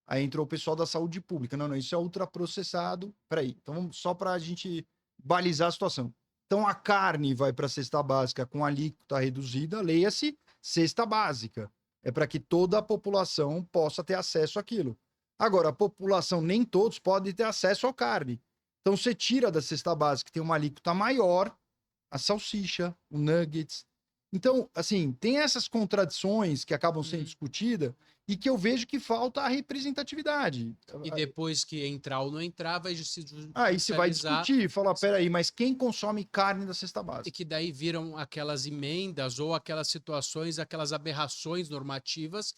Aí entrou o pessoal da saúde pública. Não, isso é ultraprocessado. Peraí, então só para a gente balizar a situação. Então a carne vai para a cesta básica com alíquota reduzida, leia-se cesta básica. É para que toda a população possa ter acesso àquilo. Agora, a população, nem todos podem ter acesso à carne. Então você tira da cesta básica, que tem uma alíquota maior, a salsicha, o nuggets. Então, assim, tem essas contradições que acabam sendo discutidas e que eu vejo que falta a representatividade. E depois que entrar ou não entrar, vai se aí você vai discutir, falar, peraí, mas quem consome carne da cesta básica? E que daí viram aquelas emendas ou aquelas situações, aquelas aberrações normativas,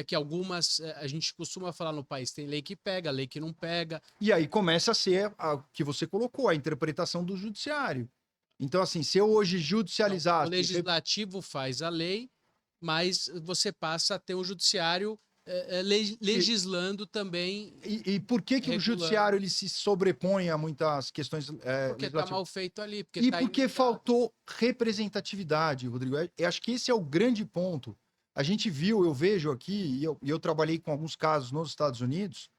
que algumas, a gente costuma falar no país, tem lei que pega, lei que não pega. E aí começa a ser o que você colocou, a interpretação do judiciário. Então, assim, se eu hoje judicializar... O legislativo faz a lei, mas você passa a ter um judiciário legislando também. E por que o judiciário ele se sobrepõe a muitas questões porque está mal feito ali. Porque faltou representatividade, Rodrigo. Eu acho que esse é o grande ponto. A gente viu, eu vejo aqui, e eu trabalhei com alguns casos nos Estados Unidos,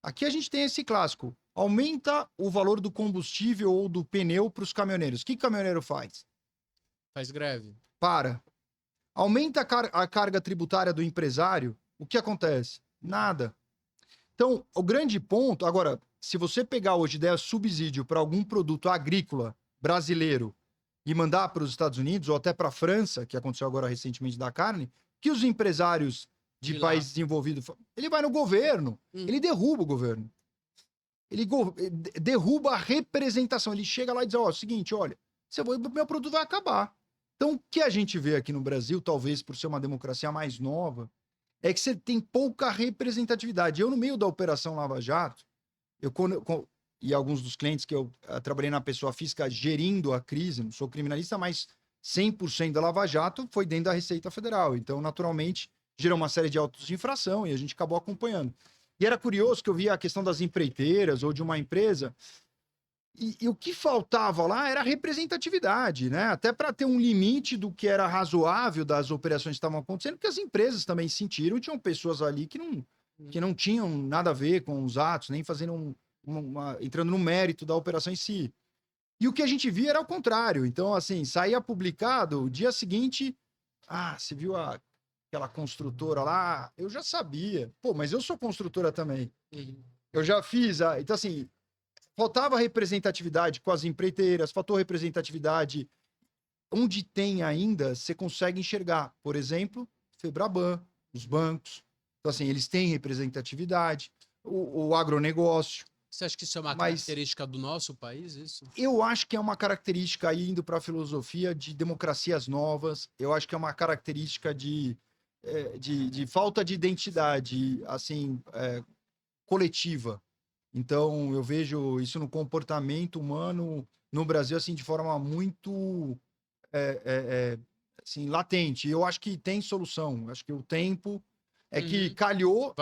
aqui a gente tem esse clássico. Aumenta o valor do combustível ou do pneu para os caminhoneiros. O que o caminhoneiro faz? Faz greve. Aumenta a carga tributária do empresário. O que acontece? Nada. Então, o grande ponto... Agora, se você pegar hoje der subsídio para algum produto agrícola brasileiro e mandar para os Estados Unidos ou até para a França, que aconteceu agora recentemente da carne, que os empresários de De lá. países desenvolvidos... Ele vai no governo, ele derruba o governo. Ele derruba a representação. Ele chega lá e diz, ó, seguinte, olha, meu produto vai acabar. Então, o que a gente vê aqui no Brasil, talvez por ser uma democracia mais nova, é que você tem pouca representatividade. Eu, no meio da Operação Lava Jato, e alguns dos clientes que eu trabalhei na pessoa física gerindo a crise, não sou criminalista, mas 100% da Lava Jato foi dentro da Receita Federal. Então, naturalmente, gerou uma série de autos de infração e a gente acabou acompanhando. E era curioso que eu via a questão das empreiteiras ou de uma empresa, e o que faltava lá era representatividade, né? Até para ter um limite do que era razoável das operações que estavam acontecendo, porque as empresas também sentiram, tinham pessoas ali que não tinham nada a ver com os atos, nem fazendo entrando no mérito da operação em si. E o que a gente via era o contrário. Então, assim, saía publicado, o dia seguinte, você viu aquela construtora lá? Eu já sabia. Pô, mas eu sou construtora também. Eu já fiz. Então, assim, faltava representatividade com as empreiteiras, faltou representatividade. Onde tem ainda, você consegue enxergar. Por exemplo, Febraban, os bancos. Então, assim, eles têm representatividade. O agronegócio. Você acha que isso é uma característica do nosso país, isso? Eu acho que é uma característica, aí, indo para a filosofia, de democracias novas. Eu acho que é uma característica de falta de identidade, assim, coletiva. Então, eu vejo isso no comportamento humano no Brasil, assim, de forma muito assim, latente. Eu acho que tem solução. Acho que o tempo que calhou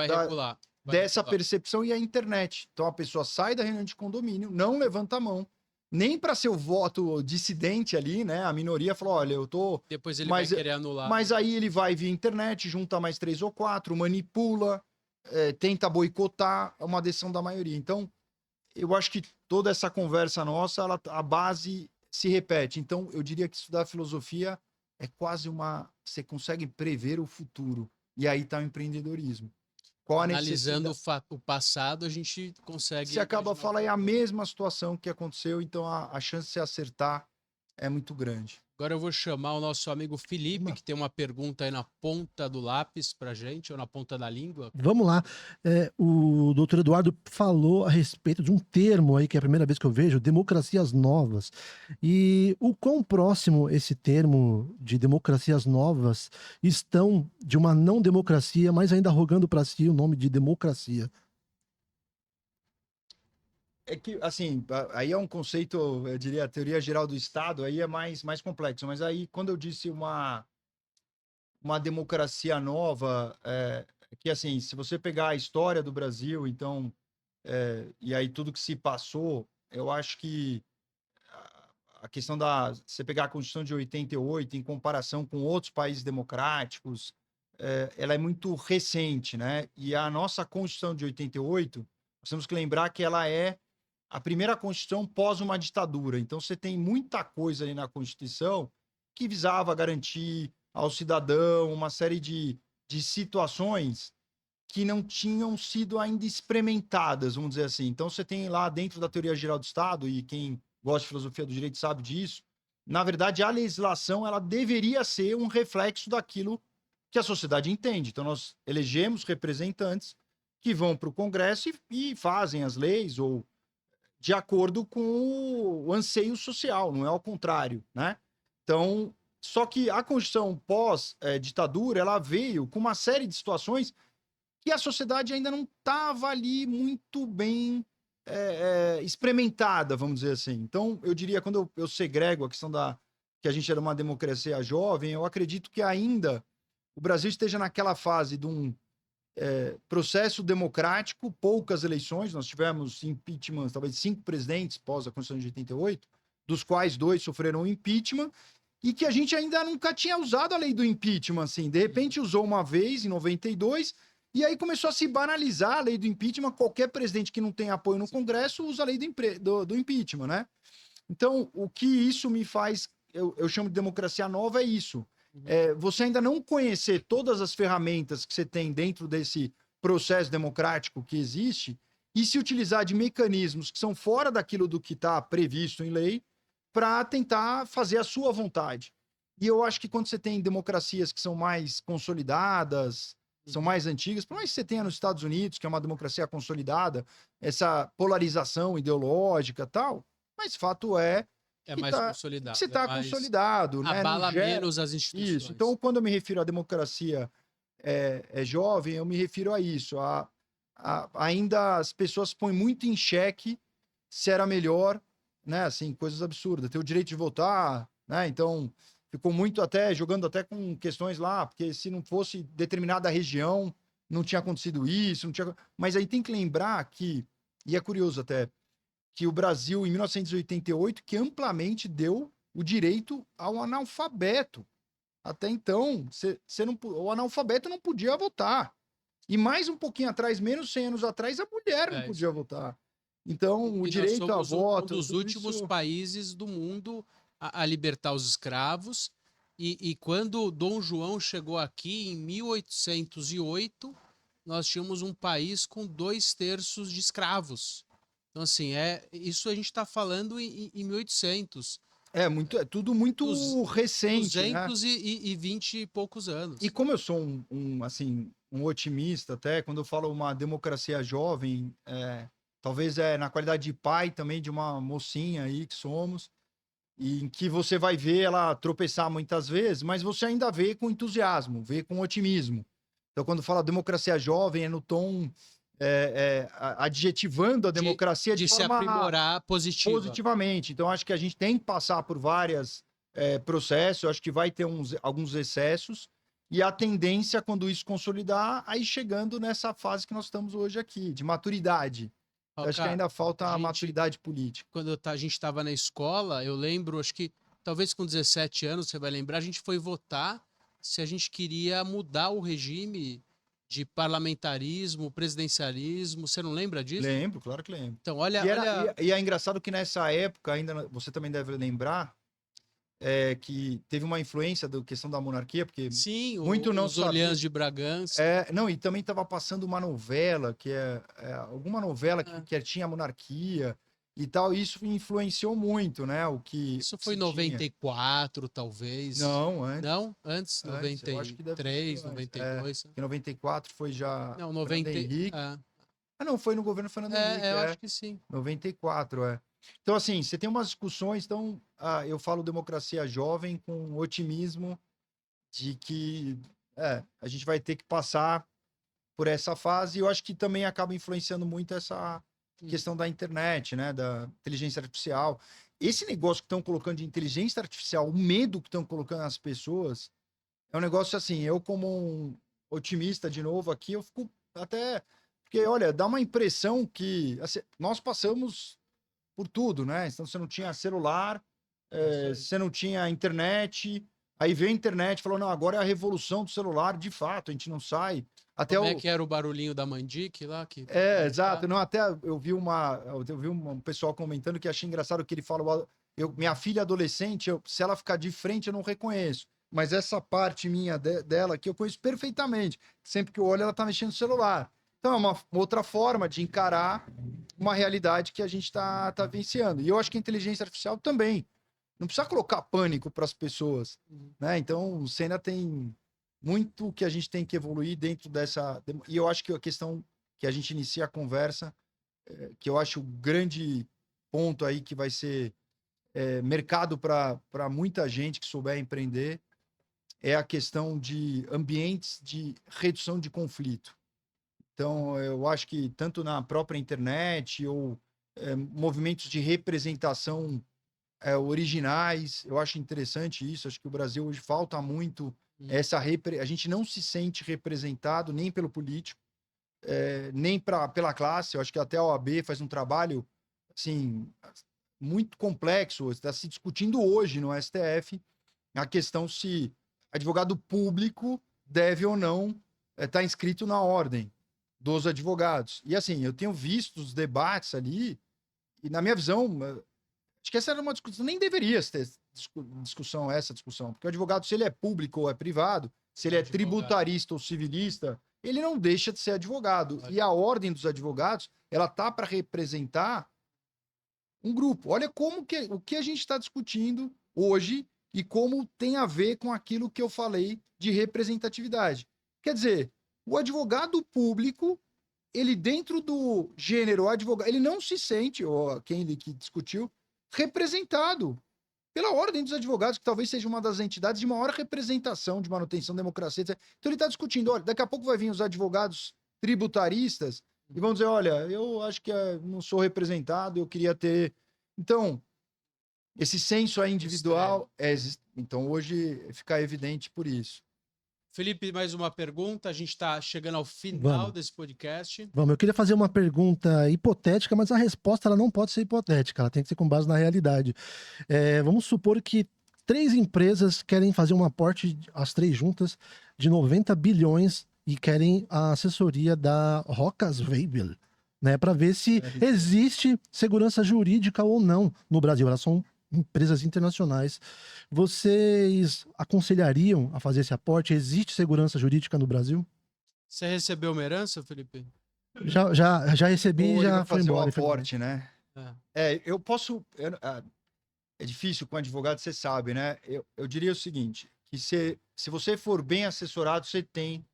dessa percepção e a internet. Então, a pessoa sai da reunião de condomínio, não levanta a mão, nem para seu voto dissidente ali, né? A minoria falou, olha, eu tô... Depois ele vai querer anular. Mas aí ele vai via internet, junta mais 3 ou 4, manipula, tenta boicotar uma decisão da maioria. Então, eu acho que toda essa conversa nossa, a base se repete. Então, eu diria que estudar filosofia é quase você consegue prever o futuro. E aí está o empreendedorismo. Analisando o passado, a gente consegue... Você acaba falando, é a mesma situação que aconteceu, então a chance de se acertar é muito grande. Agora eu vou chamar o nosso amigo Felipe, que tem uma pergunta aí na ponta do lápis pra gente, ou na ponta da língua. Vamos lá. O doutor Eduardo falou a respeito de um termo aí, que é a primeira vez que eu vejo, democracias novas. E o quão próximo esse termo de democracias novas estão de uma não democracia, mas ainda arrogando para si o nome de democracia? É que, assim, aí é um conceito, eu diria, a teoria geral do Estado, aí é mais complexo. Mas aí, quando eu disse uma democracia nova, que, assim, se você pegar a história do Brasil, então, e aí tudo que se passou, eu acho que a questão você pegar a Constituição de 88, em comparação com outros países democráticos, ela é muito recente, né? E a nossa Constituição de 88, nós temos que lembrar que ela é a primeira Constituição pós uma ditadura. Então, você tem muita coisa ali na Constituição que visava garantir ao cidadão uma série de situações que não tinham sido ainda experimentadas, vamos dizer assim. Então, você tem lá dentro da teoria geral do Estado, e quem gosta de filosofia do direito sabe disso, na verdade, a legislação ela deveria ser um reflexo daquilo que a sociedade entende. Então, nós elegemos representantes que vão para o Congresso e fazem as leis ou de acordo com o anseio social, não é ao contrário, né? Então, só que a Constituição pós-ditadura, ela veio com uma série de situações que a sociedade ainda não estava ali muito bem experimentada, vamos dizer assim. Então, eu diria, quando eu segrego a questão que a gente era uma democracia jovem, eu acredito que ainda o Brasil esteja naquela fase de um processo democrático, poucas eleições, nós tivemos impeachment, talvez 5 presidentes pós a Constituição de 88, dos quais 2 sofreram impeachment, e que a gente ainda nunca tinha usado a lei do impeachment, assim, de repente usou uma vez, em 92, e aí começou a se banalizar a lei do impeachment, qualquer presidente que não tem apoio no Congresso usa a lei do impeachment, né? Então, o que isso me faz, eu chamo de democracia nova, é isso. Você ainda não conhecer todas as ferramentas que você tem dentro desse processo democrático que existe e se utilizar de mecanismos que são fora daquilo do que está previsto em lei para tentar fazer a sua vontade. E eu acho que quando você tem democracias que são mais consolidadas, são mais antigas, por mais que você tenha nos Estados Unidos, que é uma democracia consolidada, essa polarização ideológica e tal, mas fato é É que mais consolidado. você está consolidado, né? Abala Não gera... menos as instituições. Isso. Então, quando eu me refiro à democracia jovem, eu me refiro a isso. Ainda as pessoas põem muito em xeque se era melhor, né? Assim, coisas absurdas. Ter o direito de votar, né? Então, ficou muito jogando até com questões lá, porque se não fosse determinada região, não tinha acontecido isso, não tinha... Mas aí tem que lembrar que, e é curioso até, que o Brasil, em 1988, que amplamente deu o direito ao analfabeto. Até então, o analfabeto não podia votar. E mais um pouquinho atrás, menos 100 anos atrás, a mulher não podia votar. Então, o direito a voto... um dos últimos países do mundo a libertar os escravos. E quando Dom João chegou aqui, em 1808, nós tínhamos um país com 2/3 de escravos. Então, assim, isso a gente está falando em 1800. É tudo muito recente, 220 e poucos anos. E como eu sou um otimista até, quando eu falo uma democracia jovem, talvez na qualidade de pai também de uma mocinha aí que somos, e em que você vai ver ela tropeçar muitas vezes, mas você ainda vê com entusiasmo, vê com otimismo. Então, quando fala democracia jovem, é no tom... adjetivando a democracia de forma se aprimorar positivamente. Então, acho que a gente tem que passar por vários processos, acho que vai ter alguns excessos, e a tendência, quando isso consolidar, aí chegando nessa fase que nós estamos hoje aqui, de maturidade. Eu acho que ainda falta a maturidade política. Quando a gente estava na escola, eu lembro, acho que talvez com 17 anos, você vai lembrar, a gente foi votar se a gente queria mudar o regime de parlamentarismo, presidencialismo. Você não lembra disso? Lembro, claro que lembro. Então, E é engraçado que nessa época, ainda você também deve lembrar, que teve uma influência da questão da monarquia, porque sim, os Orleans de Bragança. Não, e também estava passando uma novela, que alguma novela que tinha monarquia e tal, e isso influenciou muito, né? Isso foi em 94, talvez. Não, antes. Não? Antes, 93, 92. Em 94 foi já... Não, 90... Henrique. Não, foi no governo Fernando Henrique. Eu acho que sim. 94, Então, assim, você tem umas discussões, então, eu falo democracia jovem com otimismo de que a gente vai ter que passar por essa fase, e eu acho que também acaba influenciando muito essa questão da internet, né, da inteligência artificial. Esse negócio que estão colocando de inteligência artificial, o medo que estão colocando nas pessoas, é um negócio assim, eu como um otimista de novo aqui, eu fico até... Porque, olha, dá uma impressão que assim, nós passamos por tudo, né? Então, você não tinha celular, você não tinha internet, aí veio a internet e falou, não, agora é a revolução do celular, de fato, a gente não sai. Como é que era o barulhinho da Mandic lá? Exato. Não, até eu vi um pessoal comentando que achei engraçado que ele falou, minha filha adolescente, se ela ficar de frente, eu não reconheço. Mas essa parte minha dela que eu conheço perfeitamente. Sempre que eu olho, ela tá mexendo no celular. Então, é uma outra forma de encarar uma realidade que a gente tá vivenciando. E eu acho que a inteligência artificial também. Não precisa colocar pânico para as pessoas, né? Então, você ainda tem muito que a gente tem que evoluir dentro dessa... E eu acho que a questão que a gente inicia a conversa, que eu acho o grande ponto aí que vai ser mercado para muita gente que souber empreender, é a questão de ambientes de redução de conflito. Então, eu acho que tanto na própria internet ou movimentos de representação originais, eu acho interessante isso. Acho que o Brasil hoje falta muito a gente não se sente representado nem pelo político, nem pela classe. Eu acho que até a OAB faz um trabalho assim, muito complexo. Está se discutindo hoje no STF a questão se advogado público deve ou não estar inscrito na ordem dos advogados. E assim, eu tenho visto os debates ali, e na minha visão, acho que essa era uma discussão, nem deveria ter essa discussão, porque o advogado, se ele é público ou é privado, se ele é tributarista ou civilista, ele não deixa de ser advogado. E a ordem dos advogados, ela tá para representar um grupo. Olha o que a gente está discutindo hoje, e como tem a ver com aquilo que eu falei de representatividade. Quer dizer, o advogado público, ele dentro do gênero advogado, ele não se sente, ou quem que discutiu, representado pela Ordem dos Advogados, que talvez seja uma das entidades de maior representação de manutenção da democracia, etc. Então ele está discutindo, olha, daqui a pouco vai vir os advogados tributaristas e vão dizer, olha, eu acho que não sou representado, eu queria ter... Então, esse senso aí individual, então hoje fica evidente por isso. Felipe, mais uma pergunta. A gente está chegando ao final Vamos. desse podcast. Vamos, eu queria fazer uma pergunta hipotética, mas a resposta ela não pode ser hipotética, ela tem que ser com base na realidade. Vamos supor que 3 empresas querem fazer um aporte, as 3 juntas, de 90 bilhões e querem a assessoria da Rocas Weibel, né, para ver se existe segurança jurídica ou não no Brasil. Elas são empresas internacionais. Vocês aconselhariam a fazer esse aporte? Existe segurança jurídica no Brasil? Você recebeu uma herança, Felipe? Já recebi e já foi embora. O aporte, né? Eu posso... é difícil com advogado, você sabe, né? Eu diria o seguinte, que se você for bem assessorado, você tem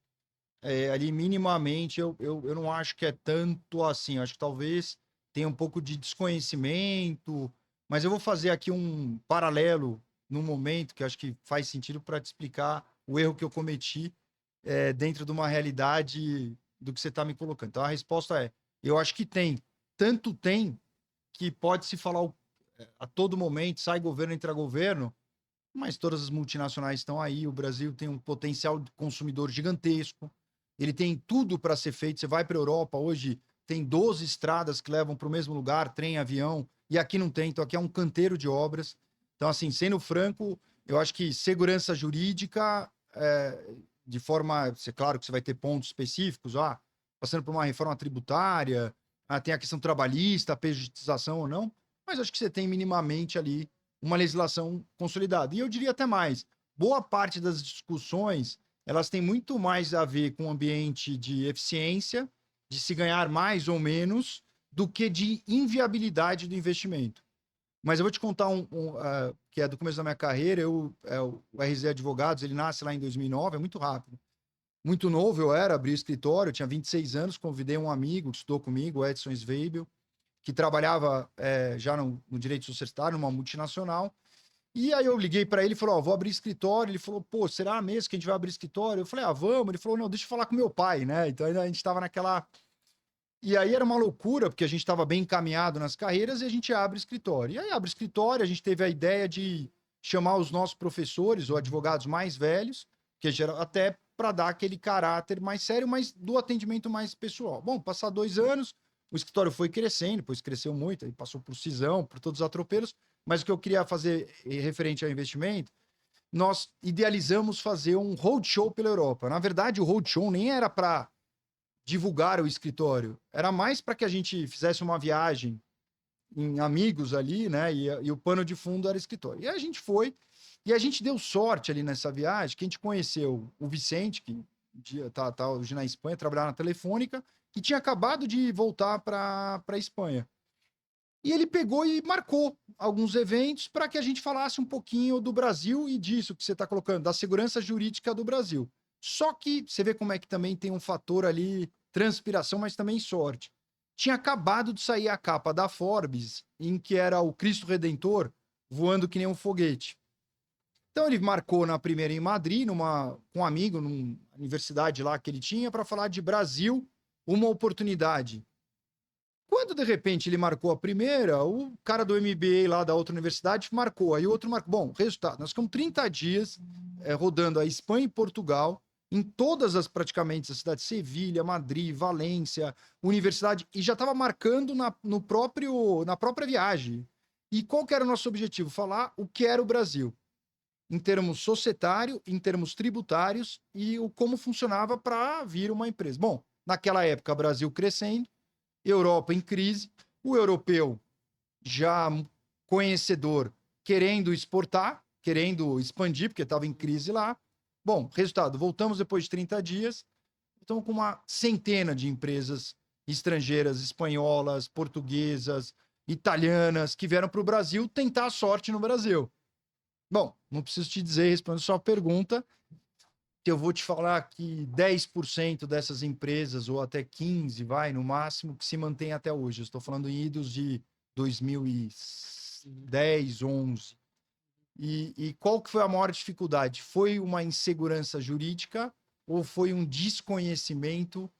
ali minimamente, eu não acho que é tanto assim, eu acho que talvez tenha um pouco de desconhecimento, mas eu vou fazer aqui um paralelo num momento que eu acho que faz sentido para te explicar o erro que eu cometi dentro de uma realidade do que você está me colocando. Então a resposta é, eu acho que tanto tem que pode se falar a todo momento, sai governo, entra governo, mas todas as multinacionais estão aí, o Brasil tem um potencial de consumidor gigantesco, ele tem tudo para ser feito, você vai para a Europa, hoje tem 12 estradas que levam para o mesmo lugar, trem, avião, e aqui não tem, então aqui é um canteiro de obras. Então, assim, sendo franco, eu acho que segurança jurídica, de forma, claro que você vai ter pontos específicos, passando por uma reforma tributária, tem a questão trabalhista, a pejotização ou não, mas acho que você tem minimamente ali uma legislação consolidada. E eu diria até mais, boa parte das discussões, elas têm muito mais a ver com o ambiente de eficiência, de se ganhar mais ou menos, do que de inviabilidade do investimento. Mas eu vou te contar que é do começo da minha carreira, o RZ Advogados, ele nasce lá em 2009, é muito rápido. Muito novo abri o escritório, eu tinha 26 anos, convidei um amigo que estudou comigo, o Edson Sveibel, que trabalhava já no direito societário, numa multinacional. E aí eu liguei para ele e falou, vou abrir escritório. Ele falou, pô, será mesmo que a gente vai abrir escritório? Eu falei, vamos. Ele falou, não, deixa eu falar com meu pai, né? Então ainda a gente estava naquela... E aí era uma loucura, porque a gente estava bem encaminhado nas carreiras e a gente abre escritório. E aí abre escritório, a gente teve a ideia de chamar os nossos professores ou advogados mais velhos, que até para dar aquele caráter mais sério, mas do atendimento mais pessoal. Bom, passar 2 anos, o escritório foi crescendo, depois cresceu muito, aí passou por cisão, por todos os atropelos, mas o que eu queria fazer referente ao investimento, nós idealizamos fazer um roadshow pela Europa. Na verdade, o roadshow nem era para divulgar o escritório, era mais para que a gente fizesse uma viagem em amigos ali, né? E o pano de fundo era escritório. E a gente foi, e a gente deu sorte ali nessa viagem, que a gente conheceu o Vicente, que tá hoje na Espanha, trabalhava na Telefônica, que tinha acabado de voltar para a Espanha. E ele pegou e marcou alguns eventos para que a gente falasse um pouquinho do Brasil e disso que você está colocando, da segurança jurídica do Brasil. Só que você vê como é que também tem um fator ali, transpiração, mas também sorte. Tinha acabado de sair a capa da Forbes, em que era o Cristo Redentor voando que nem um foguete. Então ele marcou na primeira em Madrid, com um amigo, numa universidade lá que ele tinha, para falar de Brasil, uma oportunidade. Quando, de repente, ele marcou a primeira, o cara do MBA lá da outra universidade marcou, aí o outro marcou. Bom, resultado, nós ficamos 30 dias rodando a Espanha e Portugal, em todas praticamente, as cidades de Sevilha, Madrid, Valência, universidade, e já estava marcando na própria viagem. E qual que era o nosso objetivo? Falar o que era o Brasil, em termos societário, em termos tributários, e como funcionava para vir uma empresa. Bom, naquela época, Brasil crescendo, Europa em crise, o europeu já conhecedor, querendo exportar, querendo expandir, porque estava em crise lá. Bom, resultado, voltamos depois de 30 dias, estamos com uma centena de empresas estrangeiras, espanholas, portuguesas, italianas, que vieram para o Brasil tentar a sorte no Brasil. Bom, não preciso te dizer, respondendo sua pergunta, que eu vou te falar que 10% dessas empresas, ou até 15%, vai, no máximo, que se mantém até hoje. Eu estou falando em idos de 2010, 11. E qual que foi a maior dificuldade? Foi uma insegurança jurídica ou foi um desconhecimento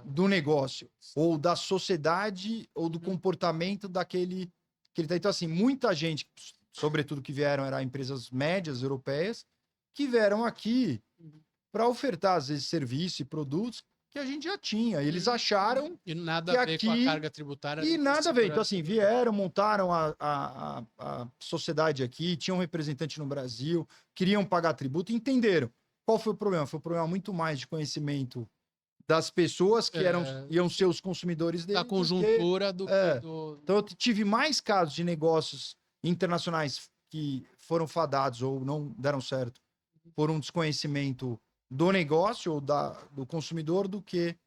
do negócio? Ou da sociedade ou do comportamento daquele... Que ele tá... Então, assim, muita gente, sobretudo que vieram, eram empresas médias europeias, que vieram aqui para ofertar, às vezes, serviço e produtos que a gente já tinha. Eles acharam E nada que a ver aqui... com a carga tributária. E nada a ver. Então, assim, vieram, montaram a sociedade aqui, tinham um representante no Brasil, queriam pagar tributo, entenderam. Qual foi o problema? Foi um problema muito mais de conhecimento das pessoas que iam ser os consumidores deles. Da conjuntura do que Então, eu tive mais casos de negócios internacionais que foram fadados ou não deram certo por um desconhecimento do negócio ou do consumidor do que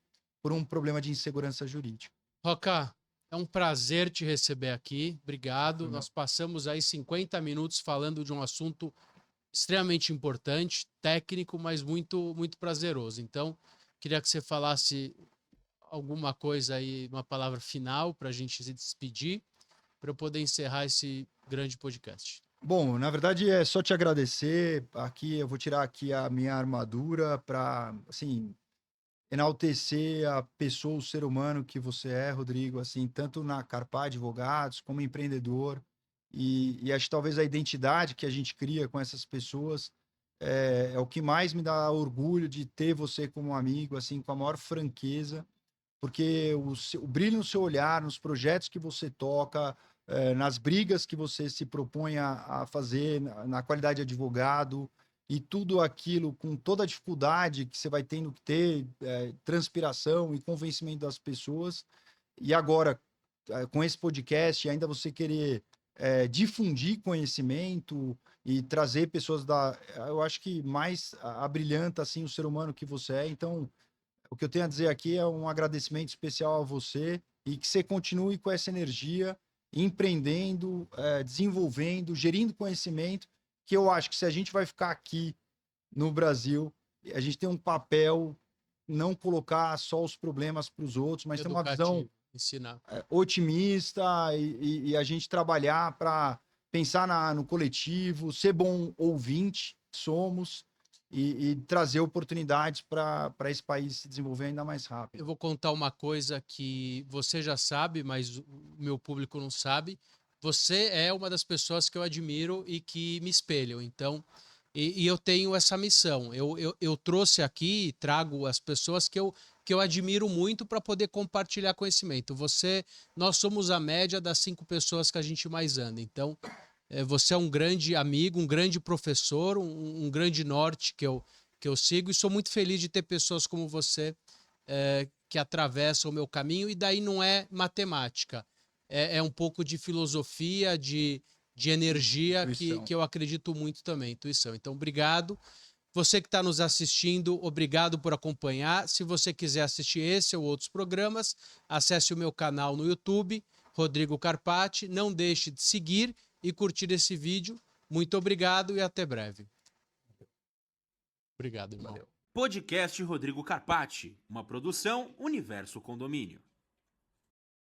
por um problema de insegurança jurídica. Roca, é um prazer te receber aqui. Obrigado. Nós passamos aí 50 minutos falando de um assunto extremamente importante, técnico, mas muito, muito prazeroso. Então, queria que você falasse alguma coisa aí, uma palavra final para a gente se despedir, para eu poder encerrar esse grande podcast. Bom, na verdade é só te agradecer. Aqui eu vou tirar aqui a minha armadura para, assim, enaltecer a pessoa, o ser humano que você é, Rodrigo, assim, tanto na Carpá Advogados como empreendedor. E acho que talvez a identidade que a gente cria com essas pessoas é o que mais me dá orgulho de ter você como amigo, assim, com a maior franqueza, porque o brilho no seu olhar, nos projetos que você toca, nas brigas que você se propõe a fazer, na qualidade de advogado, e tudo aquilo com toda a dificuldade que você vai tendo que ter, transpiração e convencimento das pessoas. E agora, com esse podcast, ainda você querer difundir conhecimento e trazer pessoas eu acho que mais abrilhanta assim, o ser humano que você é. Então, o que eu tenho a dizer aqui é um agradecimento especial a você e que você continue com essa energia, empreendendo, desenvolvendo, gerindo conhecimento, que eu acho que se a gente vai ficar aqui no Brasil, a gente tem um papel, não colocar só os problemas para os outros, mas ter uma visão otimista e a gente trabalhar para pensar no coletivo, ser bom ouvinte, somos, e trazer oportunidades para esse país se desenvolver ainda mais rápido. Eu vou contar uma coisa que você já sabe, mas o meu público não sabe. Você é uma das pessoas que eu admiro e que me espelham. Então, e eu tenho essa missão. Eu trouxe aqui, trago as pessoas que eu admiro muito para poder compartilhar conhecimento. Nós somos a média das 5 pessoas que a gente mais anda. Então, você é um grande amigo, um grande professor, um grande norte que eu sigo, e sou muito feliz de ter pessoas como você que atravessam o meu caminho, e daí não é matemática, é um pouco de filosofia, de energia que eu acredito muito também, intuição. Então, obrigado. Você que está nos assistindo, obrigado por acompanhar. Se você quiser assistir esse ou outros programas, acesse o meu canal no YouTube, Rodrigo Carpati. Não deixe de seguir e curtir esse vídeo. Muito obrigado e até breve. Obrigado, irmão. Podcast Rodrigo Carpati, uma produção Universo Condomínio.